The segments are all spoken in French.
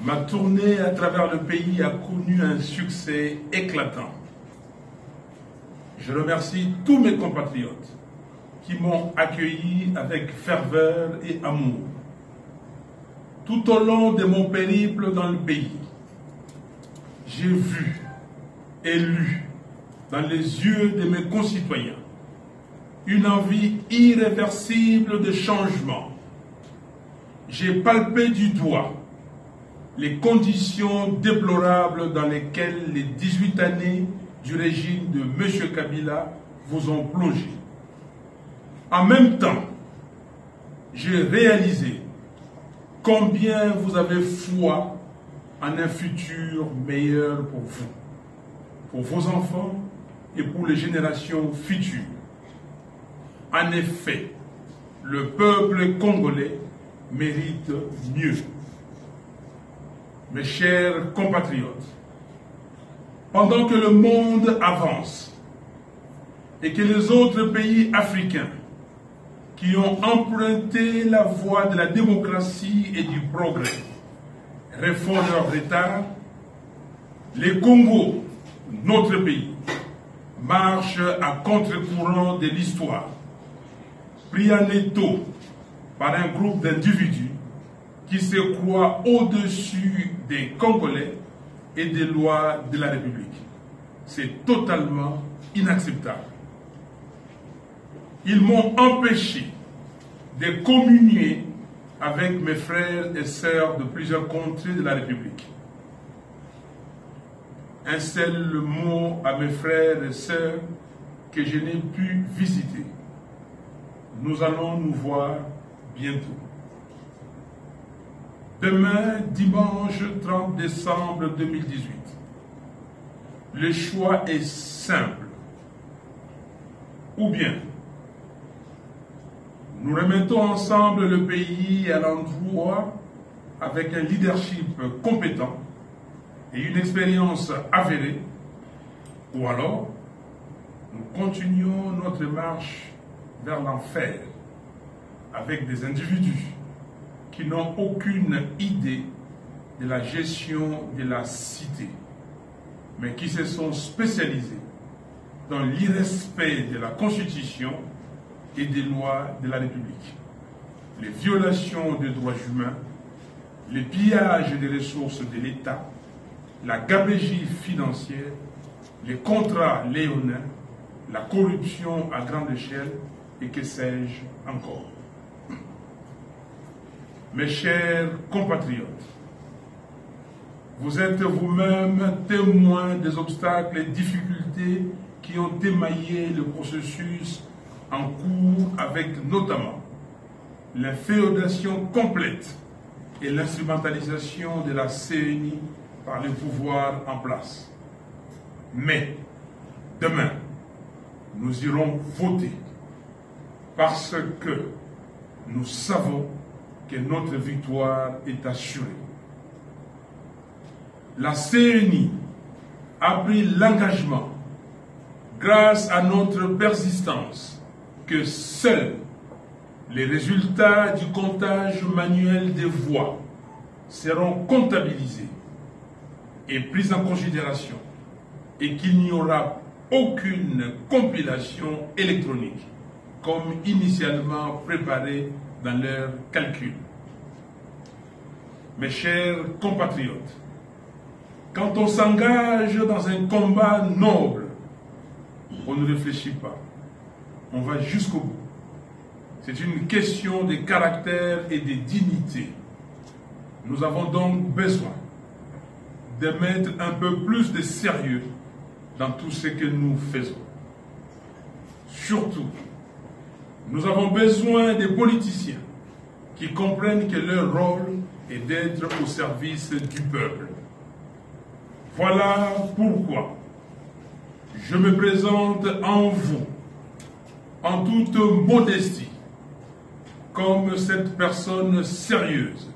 Ma tournée à travers le pays a connu un succès éclatant. Je remercie tous mes compatriotes qui m'ont accueilli avec ferveur et amour. Tout au long de mon périple dans le pays, j'ai vu et lu dans les yeux de mes concitoyens une envie irréversible de changement. J'ai palpé du doigt les conditions déplorables dans lesquelles les 18 années du régime de M. Kabila vous ont plongé. En même temps, j'ai réalisé combien vous avez foi en un futur meilleur pour vos enfants et pour les générations futures. En effet, le peuple congolais mérite mieux. Mes chers compatriotes, pendant que le monde avance et que les autres pays africains qui ont emprunté la voie de la démocratie et du progrès refont leur retard, les Congo, notre pays, marche à contre-courant de l'histoire, pris en étau par un groupe d'individus qui se croient au-dessus des Congolais et des lois de la République. C'est totalement inacceptable. Ils m'ont empêché de communier avec mes frères et sœurs de plusieurs contrées de la République. Un seul mot à mes frères et sœurs que je n'ai pu visiter. Nous allons nous voir bientôt. Demain, dimanche 30 décembre 2018, le choix est simple. Ou bien, nous remettons ensemble le pays à l'endroit avec un leadership compétent et une expérience avérée, ou alors, nous continuons notre marche vers l'enfer avec des individus qui n'ont aucune idée de la gestion de la cité, mais qui se sont spécialisés dans l'irrespect de la Constitution et des lois de la République, les violations des droits humains, les pillages des ressources de l'État, la gabegie financière, les contrats léonins, la corruption à grande échelle et que sais-je encore. Mes chers compatriotes, vous êtes vous-même témoins des obstacles et difficultés qui ont émaillé le processus en cours avec notamment l'inféodation complète et l'instrumentalisation de la CENI par les pouvoirs en place. Mais demain, nous irons voter parce que nous savons que notre victoire est assurée. La CENI a pris l'engagement, grâce à notre persistance, que seuls les résultats du comptage manuel des voix seront comptabilisés et pris en considération et qu'il n'y aura aucune compilation électronique comme initialement préparé dans leurs calculs. Mes chers compatriotes, quand on s'engage dans un combat noble, on ne réfléchit pas, on va jusqu'au bout. C'est une question de caractère et de dignité. Nous avons donc besoin de mettre un peu plus de sérieux dans tout ce que nous faisons. Surtout, nous avons besoin des politiciens qui comprennent que leur rôle est d'être au service du peuple. Voilà pourquoi je me présente en vous, en toute modestie, comme cette personne sérieuse,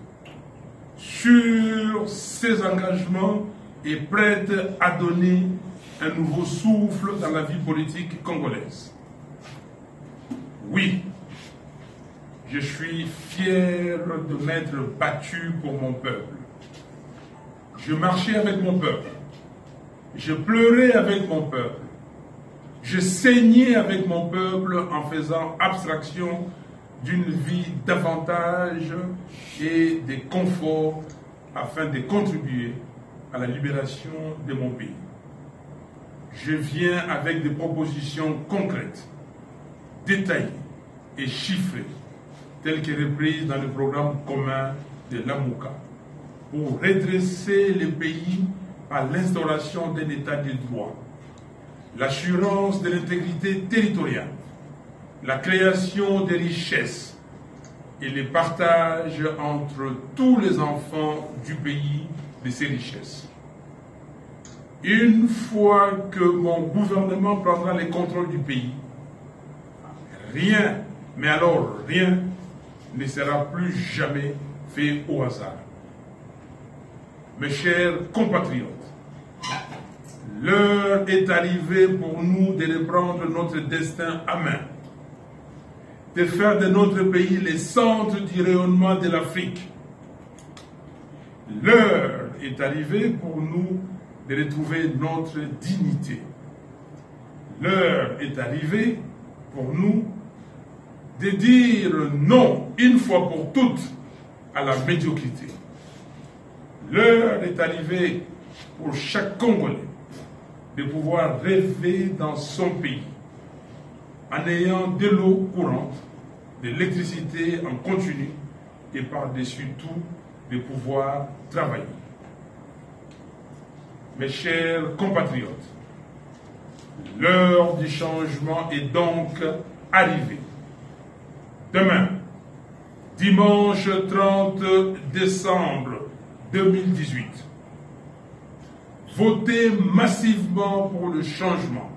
sur ses engagements et prête à donner un nouveau souffle dans la vie politique congolaise. Oui, je suis fier de m'être battu pour mon peuple. Je marchais avec mon peuple. Je pleurais avec mon peuple. Je saignais avec mon peuple en faisant abstraction d'une vie d'avantages et de confort afin de contribuer à la libération de mon pays. Je viens avec des propositions concrètes, détaillées et chiffrées, telles que reprises dans le programme commun de l'AMOCA, pour redresser le pays par l'instauration d'un état de droit, l'assurance de l'intégrité territoriale, la création de richesses et le partage entre tous les enfants du pays de ces richesses. Une fois que mon gouvernement prendra le contrôle du pays, rien, mais alors rien, ne sera plus jamais fait au hasard. Mes chers compatriotes, l'heure est arrivée pour nous de reprendre notre destin à main, de faire de notre pays le centre du rayonnement de l'Afrique. L'heure est arrivée pour nous de retrouver notre dignité. L'heure est arrivée pour nous de dire non, une fois pour toutes, à la médiocrité. L'heure est arrivée pour chaque Congolais de pouvoir rêver dans son pays en ayant de l'eau courante, de l'électricité en continu et par-dessus tout de pouvoir travailler. Mes chers compatriotes, l'heure du changement est donc arrivée. Demain, dimanche 30 décembre 2018, votez massivement pour le changement,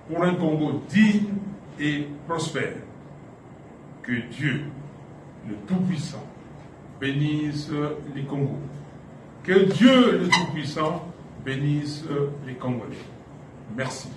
pour un Congo digne et prospère. Que Dieu, le Tout-Puissant, bénisse les Congos. Que Dieu, le Tout-Puissant, bénisse les Congolais. Merci.